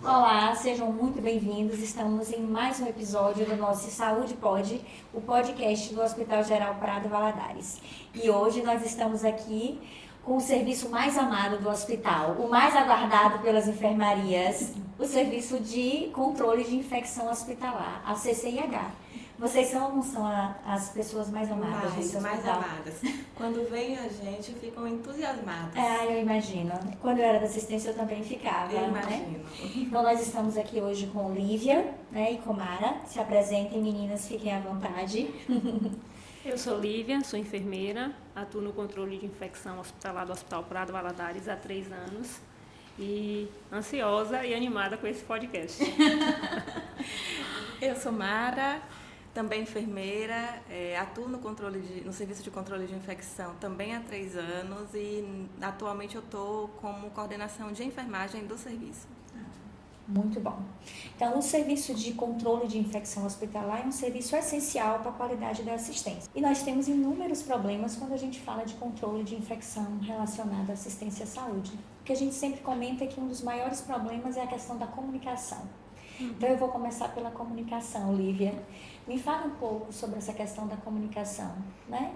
Olá, sejam muito bem-vindos. Estamos em mais um episódio do nosso Saúde Pode, o podcast do Hospital Geral Prado Valadares. E hoje nós estamos aqui com o serviço mais amado do hospital, o mais aguardado pelas enfermarias, o serviço de controle de infecção hospitalar, a CCIH. Vocês são ou não são as pessoas mais amadas desse hospital? Mais amadas. Quando vem a gente, ficam entusiasmadas. Eu imagino. Quando eu era da assistência, eu também ficava. Eu imagino. Né? Então, nós estamos aqui hoje com Lívia, né, e com Mara. Se apresentem, meninas, fiquem à vontade. Eu sou Lívia, sou enfermeira, atuo no controle de infecção hospitalar do Hospital Prado Valadares há 3 anos e ansiosa e animada com esse podcast. Eu sou Mara, também enfermeira, atuo no serviço de controle de infecção também há 3 anos e atualmente eu estou como coordenação de enfermagem do serviço. Muito bom. Então, o serviço de controle de infecção hospitalar é um serviço essencial para a qualidade da assistência. E nós temos inúmeros problemas quando a gente fala de controle de infecção relacionada à assistência à saúde. O que a gente sempre comenta é que um dos maiores problemas é a questão da comunicação. Então, eu vou começar pela comunicação, Lívia. Me fala um pouco sobre essa questão da comunicação, né?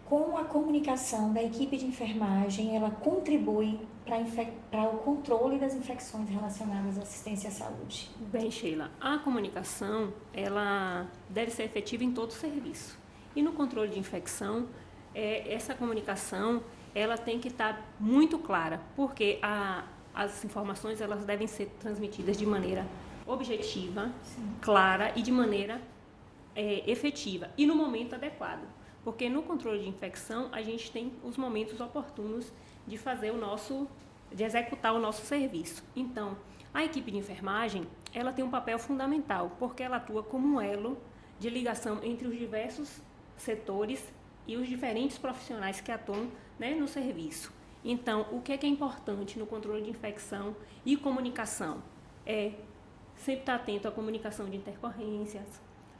Como a comunicação da equipe de enfermagem, ela contribui para o controle das infecções relacionadas à assistência à saúde? Bem, Sheila, a comunicação, ela deve ser efetiva em todo o serviço. E no controle de infecção, essa comunicação, ela tem que estar muito clara, porque as informações, elas devem ser transmitidas de maneira objetiva, clara e de maneira efetiva e no momento adequado. Porque no controle de infecção, a gente tem os momentos oportunos de de executar o nosso serviço. Então, a equipe de enfermagem, ela tem um papel fundamental, porque ela atua como um elo de ligação entre os diversos setores e os diferentes profissionais que atuam, né, no serviço. Então, o que é importante no controle de infecção e comunicação? Sempre estar atento à comunicação de intercorrências,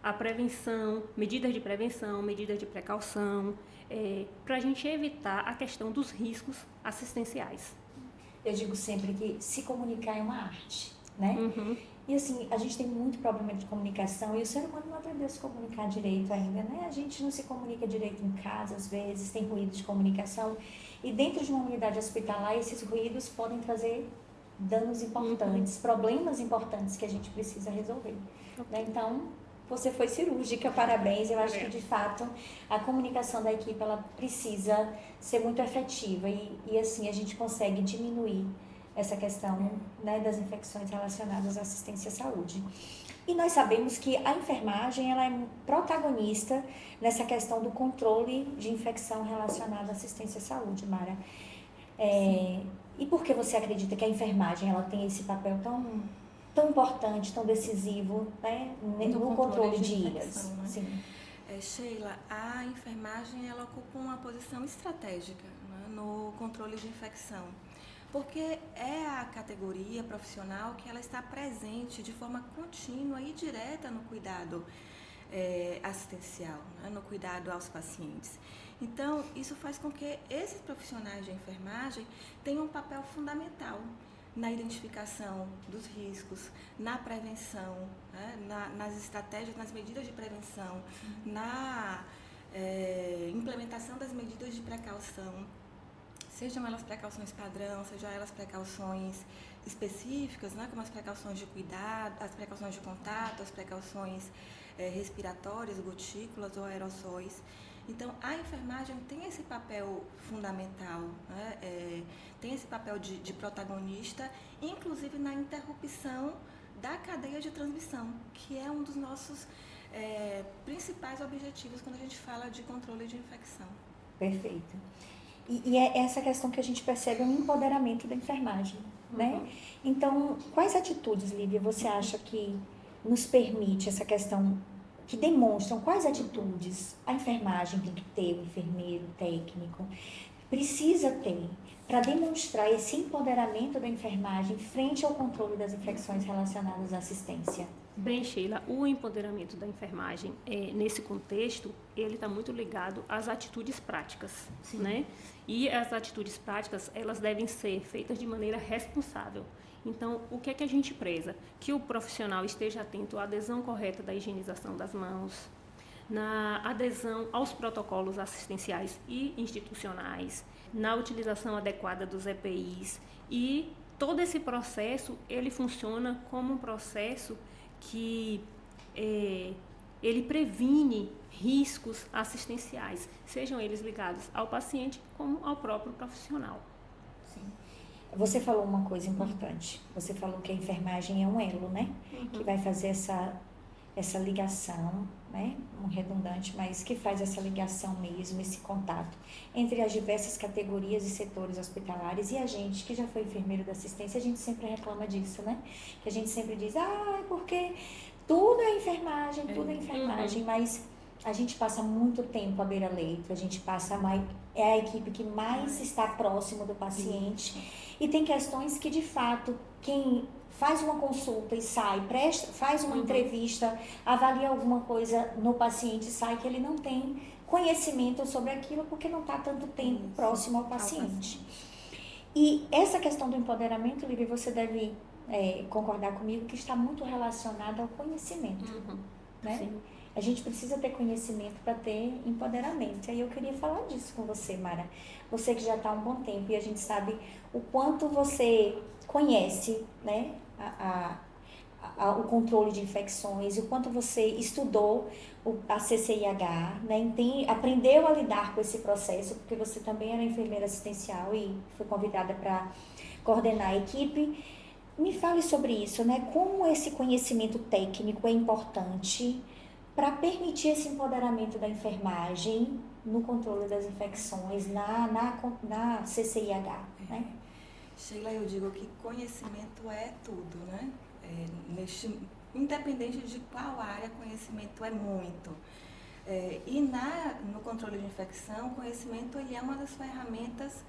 à prevenção, medidas de precaução, para a gente evitar a questão dos riscos assistenciais. Eu digo sempre que se comunicar é uma arte, né? E assim, a gente tem muito problema de comunicação e o ser humano não aprendeu a se comunicar direito ainda, né? A gente não se comunica direito em casa, às vezes, tem ruído de comunicação. E dentro de uma unidade hospitalar, esses ruídos podem trazer danos importantes, problemas importantes que a gente precisa resolver. Né? Então, você foi cirúrgica, parabéns. Eu acho que, de fato, a comunicação da equipe ela precisa ser muito efetiva e assim, a gente consegue diminuir essa questão, né, das infecções relacionadas à assistência à saúde. E nós sabemos que a enfermagem ela é protagonista nessa questão do controle de infecção relacionada à assistência à saúde, Mara. E por que você acredita que a enfermagem ela tem esse papel tão importante, tão decisivo, né, no controle de ilhas? Né? Sim. Sheila, a enfermagem ela ocupa uma posição estratégica, né, no controle de infecção, porque é a categoria profissional que ela está presente de forma contínua e direta no cuidado assistencial, né, no cuidado aos pacientes. Então, isso faz com que esses profissionais de enfermagem tenham um papel fundamental na identificação dos riscos, na prevenção, né, nas estratégias, nas medidas de prevenção, na implementação das medidas de precaução, sejam elas precauções padrão, sejam elas precauções específicas, né, como as precauções de cuidado, as precauções de contato, as precauções respiratórias, gotículas ou aerossóis. Então, a enfermagem tem esse papel fundamental, né? Tem esse papel de protagonista, inclusive na interrupção da cadeia de transmissão, que é um dos nossos principais objetivos quando a gente fala de controle de infecção. Perfeito. E é essa questão que a gente percebe um empoderamento da enfermagem, né? Então, quais atitudes, Lívia, você acha que nos permite essa questão, que demonstram quais atitudes a enfermagem tem que ter, o enfermeiro, o técnico, precisa ter para demonstrar esse empoderamento da enfermagem frente ao controle das infecções relacionadas à assistência? Bem, Sheila, o empoderamento da enfermagem, nesse contexto, ele está muito ligado às atitudes práticas, né? E as atitudes práticas, elas devem ser feitas de maneira responsável. Então, o que é que a gente preza? Que o profissional esteja atento à adesão correta da higienização das mãos, na adesão aos protocolos assistenciais e institucionais, na utilização adequada dos EPIs, e todo esse processo, ele funciona como um processo que ele previne riscos assistenciais, sejam eles ligados ao paciente como ao próprio profissional. Sim. Você falou uma coisa importante. Você falou que a enfermagem é um elo, né? Que vai fazer essa ligação, né? Um redundante, mas que faz essa ligação mesmo, esse contato entre as diversas categorias e setores hospitalares. E a gente, que já foi enfermeiro da assistência, a gente sempre reclama disso, né? Que a gente sempre diz, é porque tudo é enfermagem, mas a gente passa muito tempo à beira-leito, a gente passa é a equipe que mais está próximo do paciente. E tem questões que, de fato, quem faz uma consulta e sai, faz uma entrevista, avalia alguma coisa no paciente e sai, que ele não tem conhecimento sobre aquilo porque não está tanto tempo próximo ao paciente. E essa questão do empoderamento, Lívia, você deve concordar comigo que está muito relacionada ao conhecimento, né? Sim. A gente precisa ter conhecimento para ter empoderamento. E aí eu queria falar disso com você, Mara. Você que já está há um bom tempo e a gente sabe o quanto você conhece, né, o controle de infecções, o quanto você estudou a CCIH, né, aprendeu a lidar com esse processo, porque você também era enfermeira assistencial e foi convidada para coordenar a equipe. Me fale sobre isso, né? Como esse conhecimento técnico é importante para permitir esse empoderamento da enfermagem no controle das infecções, na CCIH, né? Sheila, eu digo que conhecimento é tudo, né? Independente de qual área, conhecimento é muito. E no controle de infecção, o conhecimento ele é uma das ferramentas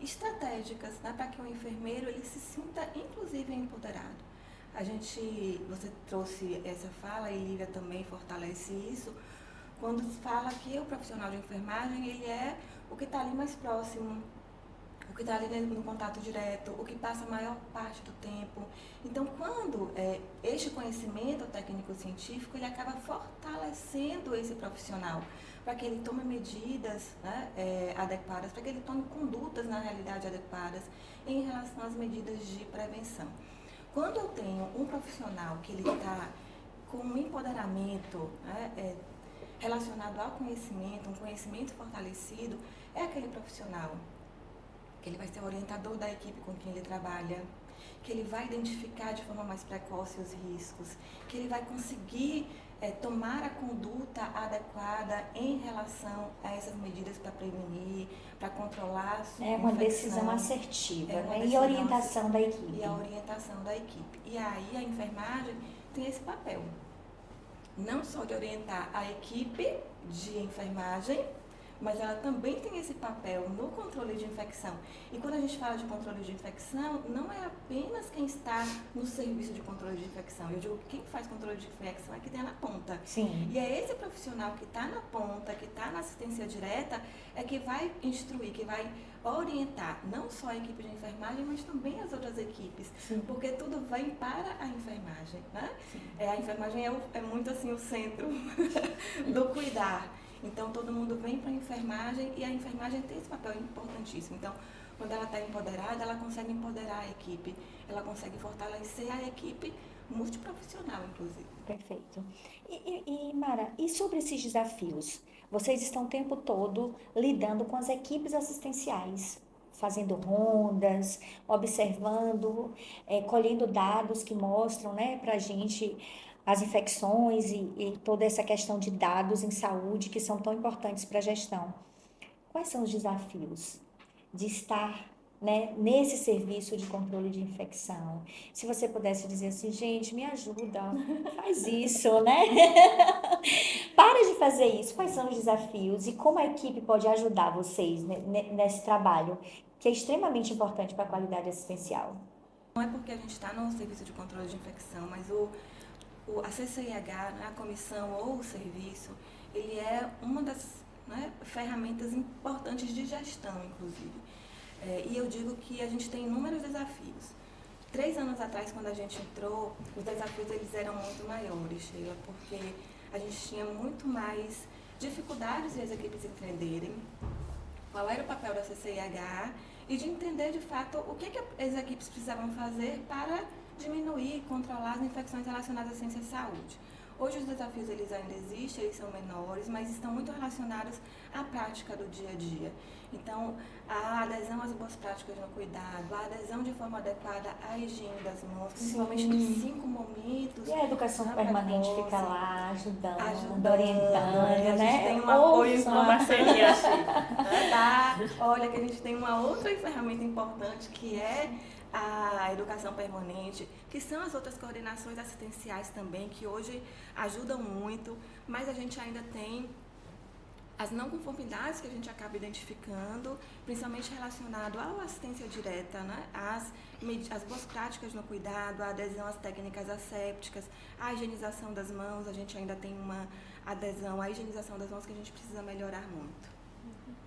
estratégicas, né, para que o enfermeiro ele se sinta, inclusive, empoderado. Você trouxe essa fala e Lívia também fortalece isso, quando fala que o profissional de enfermagem ele é o que está ali mais próximo, o que está ali no contato direto, o que passa a maior parte do tempo. Então, quando este conhecimento técnico-científico, ele acaba fortalecendo esse profissional, para que ele tome medidas, né, adequadas, para que ele tome condutas, na realidade, adequadas em relação às medidas de prevenção. Quando eu tenho um profissional que ele está com um empoderamento, né, relacionado ao conhecimento, um conhecimento fortalecido, é aquele profissional que ele vai ser o orientador da equipe com quem ele trabalha, que ele vai identificar de forma mais precoce os riscos, que ele vai conseguir tomar a conduta adequada em relação a essas medidas para prevenir, para controlar a sua uma infecção. Decisão assertiva, né? E a orientação da equipe. E a orientação da equipe. E aí a enfermagem tem esse papel, não só de orientar a equipe de enfermagem, mas ela também tem esse papel no controle de infecção. E quando a gente fala de controle de infecção, não é apenas quem está no serviço de controle de infecção. Eu digo que quem faz controle de infecção é quem está na ponta. Sim. E é esse profissional que está na ponta, que está na assistência direta, é que vai instruir, que vai orientar não só a equipe de enfermagem, mas também as outras equipes. Sim. Porque tudo vem para a enfermagem, né? A enfermagem é muito assim o centro do cuidar. Então, todo mundo vem para a enfermagem e a enfermagem tem esse papel importantíssimo. Então, quando ela está empoderada, ela consegue empoderar a equipe, ela consegue fortalecer a equipe multiprofissional, inclusive. Perfeito. E Mara, e sobre esses desafios? Vocês estão o tempo todo lidando com as equipes assistenciais, fazendo rondas, observando, colhendo dados que mostram, né, para a gente as infecções e toda essa questão de dados em saúde que são tão importantes para a gestão. Quais são os desafios de estar, né, nesse serviço de controle de infecção? Se você pudesse dizer assim, gente, me ajuda, faz isso, né? Para de fazer isso. Quais são os desafios e como a equipe pode ajudar vocês nesse trabalho, que é extremamente importante para a qualidade assistencial? Não é porque a gente está no serviço de controle de infecção, mas a CCIH, né, a comissão ou o serviço, ele é uma das, né, ferramentas importantes de gestão, inclusive. E eu digo que a gente tem inúmeros desafios. 3 anos atrás, quando a gente entrou, os desafios eles eram muito maiores, Sheila, porque a gente tinha muito mais dificuldades de as equipes entenderem qual era o papel da CCIH e de entender, de fato, o que as equipes precisavam fazer para diminuir e controlar as infecções relacionadas à ciência e saúde. Hoje os desafios eles ainda existem, eles são menores, mas estão muito relacionados à prática do dia a dia. Então, a adesão às boas práticas no cuidado, a adesão de forma adequada à higiene das mãos, principalmente nos 5 momentos. E a educação permanente precoce, fica lá ajudando, a orientando, gente né? tem um apoio Uma parceria. tá? Olha que a gente tem uma outra ferramenta importante que é a educação permanente, que são as outras coordenações assistenciais também, que hoje ajudam muito, mas a gente ainda tem as não conformidades que a gente acaba identificando, principalmente relacionado à assistência direta, né? As boas práticas no cuidado, a adesão às técnicas assépticas, a higienização das mãos, a gente ainda tem uma adesão à higienização das mãos que a gente precisa melhorar muito.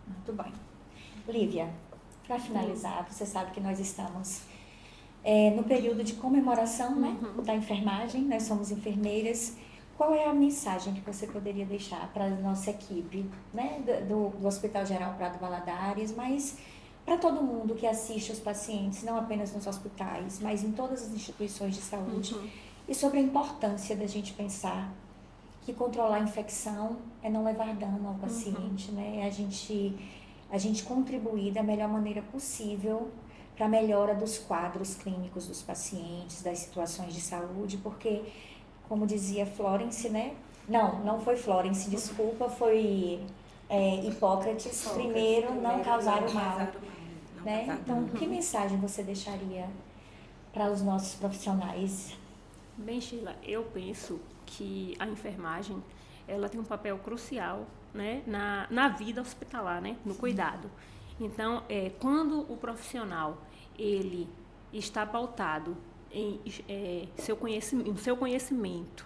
Muito bem. Lívia, para finalizar, você sabe que nós estamos no período de comemoração, né, da enfermagem, nós somos enfermeiras. Qual é a mensagem que você poderia deixar para a nossa equipe, né, do Hospital Geral Prado Valadares, mas para todo mundo que assiste os pacientes, não apenas nos hospitais, mas em todas as instituições de saúde, e sobre a importância da gente pensar que controlar a infecção é não levar dano ao paciente, né, a gente contribuir da melhor maneira possível para a melhora dos quadros clínicos dos pacientes, das situações de saúde, porque, como dizia Florence, né? Não foi Florence, desculpa, foi Hipócrates, primeiro não causar o mal. Né? Então, que mensagem você deixaria para os nossos profissionais? Bem, Sheila, eu penso que a enfermagem ela tem um papel crucial, né, na vida hospitalar, né, no cuidado. Então, quando o profissional ele está pautado em seu conhecimento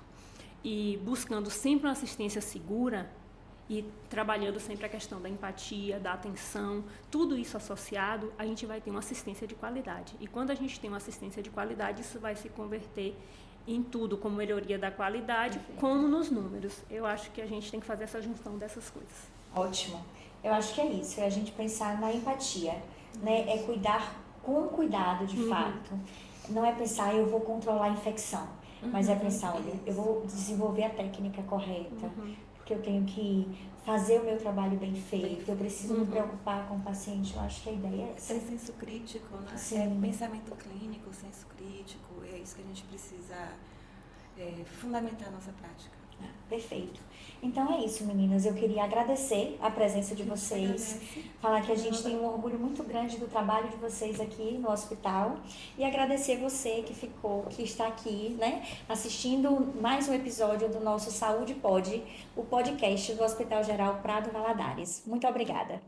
e buscando sempre uma assistência segura e trabalhando sempre a questão da empatia, da atenção, tudo isso associado, a gente vai ter uma assistência de qualidade. E quando a gente tem uma assistência de qualidade, isso vai se converter em tudo, como melhoria da qualidade, como nos números. Eu acho que a gente tem que fazer essa junção dessas coisas. Ótimo. Eu acho que é isso, é a gente pensar na empatia, né? É cuidar com cuidado, de fato. Não é pensar, eu vou controlar a infecção, mas é pensar, olha, eu vou desenvolver a técnica correta, porque eu tenho que fazer o meu trabalho bem feito, eu preciso me preocupar com o paciente. Eu acho que a ideia é essa. É senso crítico, né? Sim. É pensamento clínico, senso crítico, é isso que a gente precisa fundamentar a nossa prática. Perfeito. Então é isso, meninas. Eu queria agradecer a presença de vocês, falar que a gente tem um orgulho muito grande do trabalho de vocês aqui no hospital e agradecer você que está aqui, né, assistindo mais um episódio do nosso Saúde Pode, o podcast do Hospital Geral Prado Valadares. Muito obrigada.